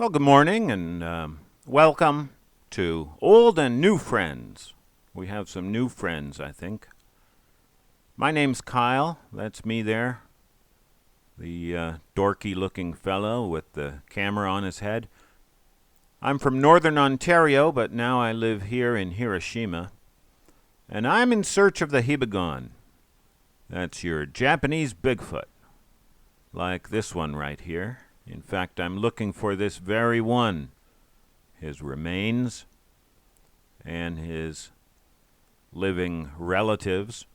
Well, good morning and welcome to Old and New Friends. We have some new friends, I think. My name's Kyle. That's me there. The dorky looking fellow with the camera on his head. I'm from Northern Ontario, but now I live here in Hiroshima. And I'm in search of the hibagon. That's your Japanese Bigfoot. Like this one right here. In fact, I'm looking for this very one. His remains and his living relatives.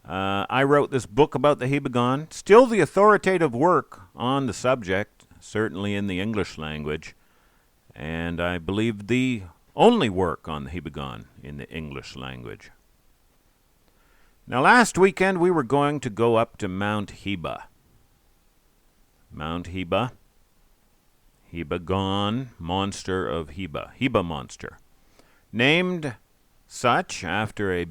I wrote this book about the hibagon, still the authoritative work on the subject, certainly in the English language, and I believe the only work on the hibagon in the English language. Now, last weekend we were going to go up to Mount Hiba. Mount Hiba, hibagon, monster of Hiba, Hiba monster. Named such after a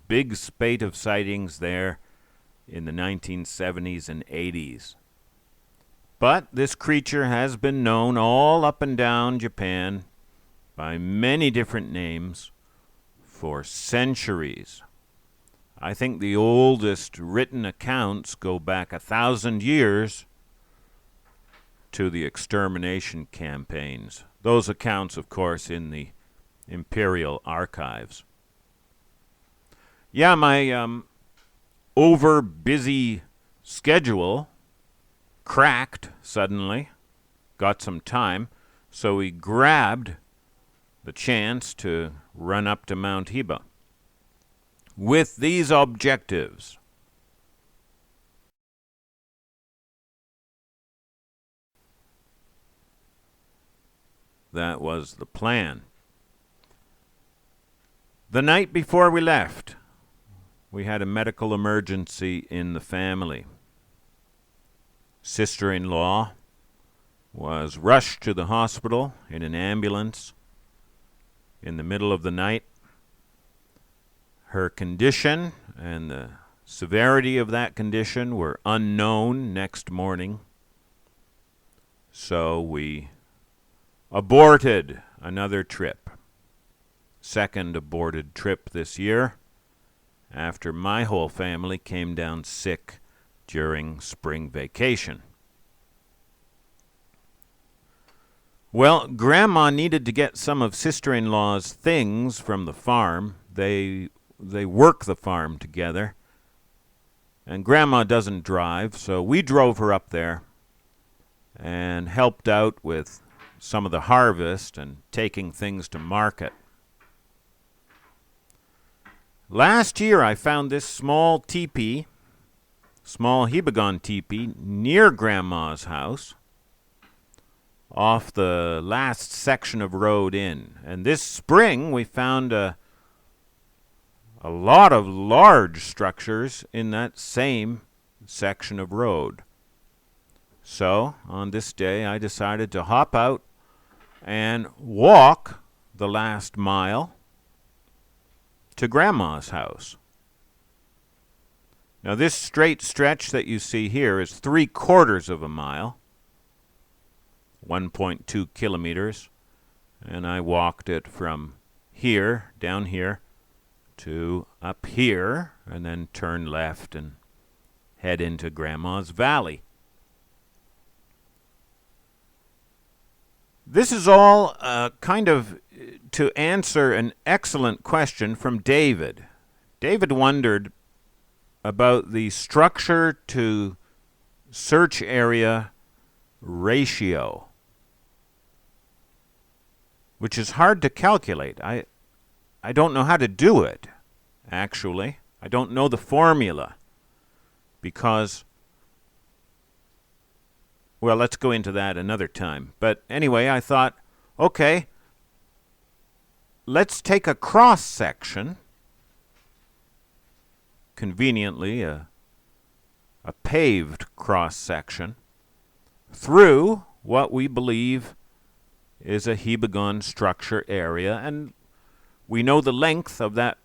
big spate of sightings there in the 1970s and 80s. But this creature has been known all up and down Japan by many different names for centuries. I think the oldest written accounts go back 1,000 years to the extermination campaigns. Those accounts, of course, in the imperial archives. Yeah, my over-busy schedule cracked suddenly, got some time, so we grabbed the chance to run up to Mount Hiba with these objectives. That was the plan. The night before we left, we had a medical emergency in the family. Sister-in-law was rushed to the hospital in an ambulance in the middle of the night. Her condition and the severity of that condition were unknown next morning. So we aborted another trip. Second aborted trip this year after my whole family came down sick during spring vacation. Well, Grandma needed to get some of sister-in-law's things from the farm. They work the farm together. And Grandma doesn't drive, so we drove her up there and helped out with some of the harvest and taking things to market. Last year I found this small teepee, small hibagon teepee, near Grandma's house, off the last section of road in. And this spring we found a lot of large structures in that same section of road. So, on this day, I decided to hop out and walk the last mile to Grandma's house. Now, this straight stretch that you see here is 3/4 of a mile, 1.2 kilometers, and I walked it from here, down here, to up here, and then turn left and head into Grandma's valley. This is all kind of to answer an excellent question from David. David wondered about the structure to search area ratio, which is hard to calculate. I don't know how to do it, actually. I don't know the formula because, well, let's go into that another time. But anyway, I thought, okay, let's take a cross-section, conveniently a paved cross-section, through what we believe is a hibagon structure area, and we know the length of that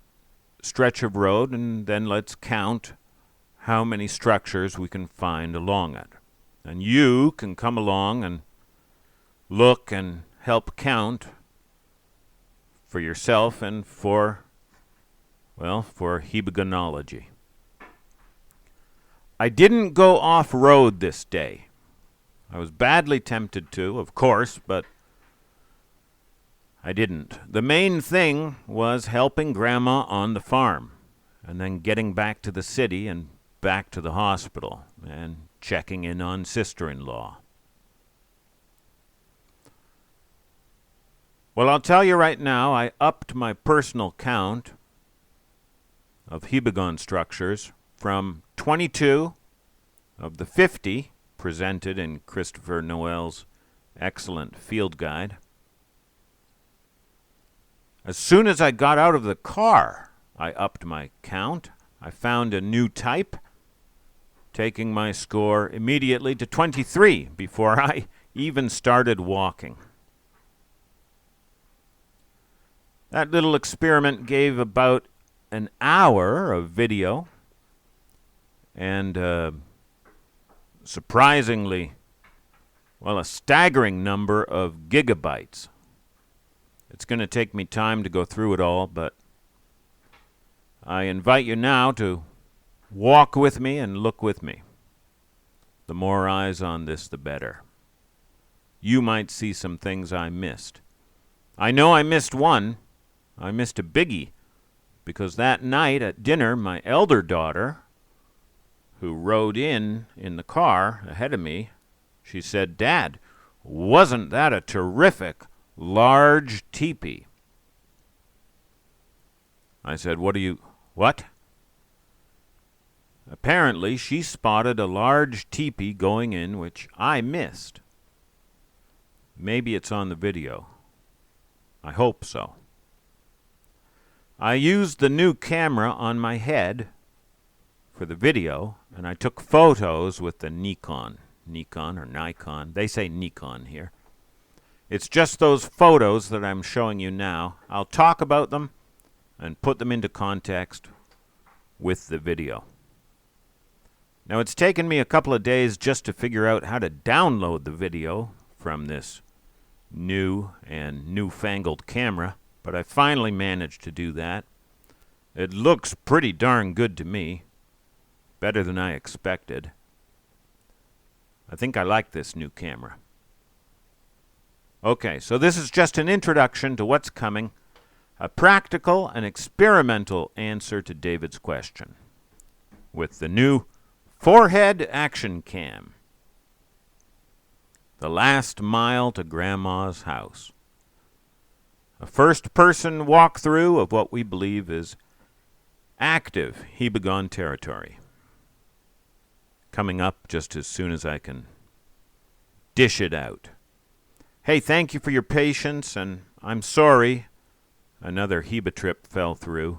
stretch of road, and then let's count how many structures we can find along it. And you can come along and look and help count for yourself and for hibagonology. I didn't go off-road this day. I was badly tempted to, of course, but I didn't. The main thing was helping Grandma on the farm, and then getting back to the city and back to the hospital, and checking in on sister-in-law. Well, I'll tell you right now, I upped my personal count of hibagon structures from 22 of the 50 presented in Christopher Noel's excellent field guide. As soon as I got out of the car, I upped my count. I found a new type, taking my score immediately to 23 before I even started walking. That little experiment gave about an hour of video and surprisingly, a staggering number of gigabytes. It's going to take me time to go through it all, but I invite you now to walk with me and look with me. The more eyes on this, the better. You might see some things I missed. I know I missed one. I missed a biggie, because that night at dinner, my elder daughter, who rode in the car ahead of me, she said, "Dad, wasn't that a terrific large teepee?" I said, what? Apparently, she spotted a large teepee going in, which I missed. Maybe it's on the video. I hope so. I used the new camera on my head for the video, and I took photos with the Nikon or Nikon. They say Nikon here. It's just those photos that I'm showing you now. I'll talk about them and put them into context with the video. Now, it's taken me a couple of days just to figure out how to download the video from this new and newfangled camera, but I finally managed to do that. It looks pretty darn good to me, better than I expected. I think I like this new camera. Okay, so this is just an introduction to what's coming, a practical and experimental answer to David's question with the new forehead action cam. The last mile to Grandma's house. A first-person walkthrough of what we believe is active hibagon territory. Coming up just as soon as I can dish it out. Hey, thank you for your patience, and I'm sorry another Hiba trip fell through.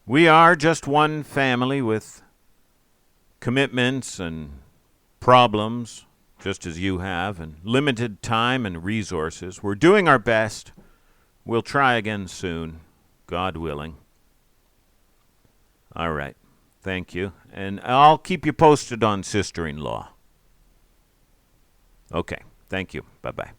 We are just one family with commitments and problems, just as you have, and limited time and resources. We're doing our best. We'll try again soon, God willing. All right. Thank you. And I'll keep you posted on sister-in-law. Okay. Thank you. Bye-bye.